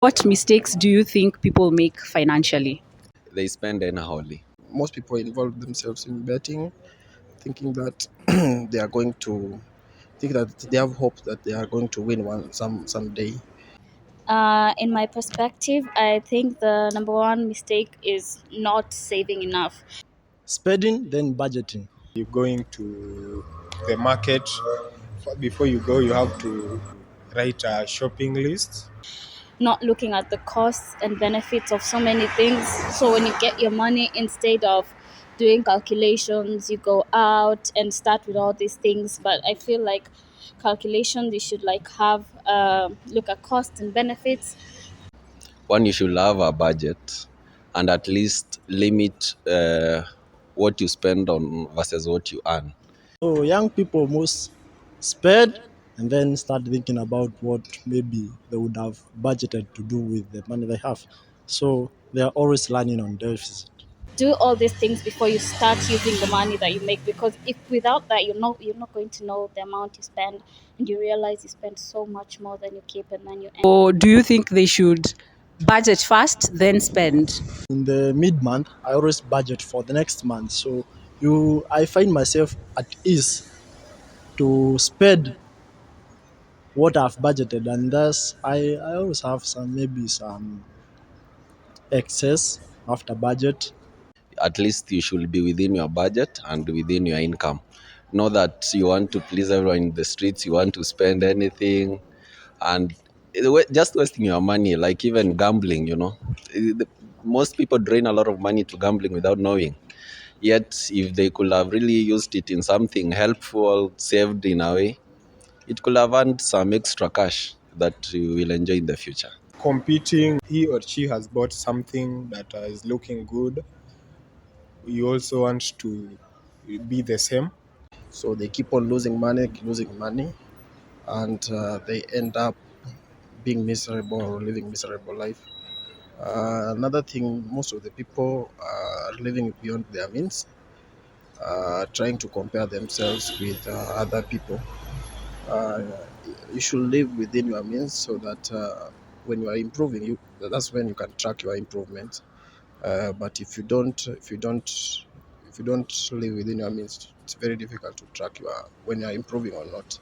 What mistakes do you think people make financially? They spend anyhowly. Most people involve themselves in betting, thinking that they are going to think that they have hope that they are going to win one someday. In my perspective, I think the number one mistake is not saving enough. Spending, then budgeting. You're going to the market. Before you go, you have to write a shopping list. Not looking at the costs and benefits of so many things. So when you get your money, instead of doing calculations, you go out and start with all these things. But I feel like calculations, you should like have look at costs and benefits. One, you should have a budget and at least limit what you spend on versus what you earn. So young people must spend and then start thinking about what maybe they would have budgeted to do with the money they have. So they are always learning on deficit. Do all these things before you start using the money that you make, because if without that you're not going to know the amount you spend, and you realize you spend so much more than you keep, and then you end. Or do you think they should budget first, then spend? In the mid month, I always budget for the next month. So I find myself at ease to spend what I've budgeted, and thus I always have some excess after budget. At least you should be within your budget and within your income. Not that you want to please everyone in the streets, you want to spend anything and just wasting your money, like even gambling, Most people drain a lot of money to gambling without knowing. Yet, if they could have really used it in something helpful, saved in a way, it could have earned some extra cash that you will enjoy in the future. Competing, he or she has bought something that is looking good. You also want to be the same. So they keep on losing money, and they end up being miserable or living miserable life. Another thing, most of the people are living beyond their means, trying to compare themselves with other people. Uh, you should live within your means so that when you are improving, that's when you can track your improvement. But if you don't live within your means, it's very difficult to track when you are improving or not.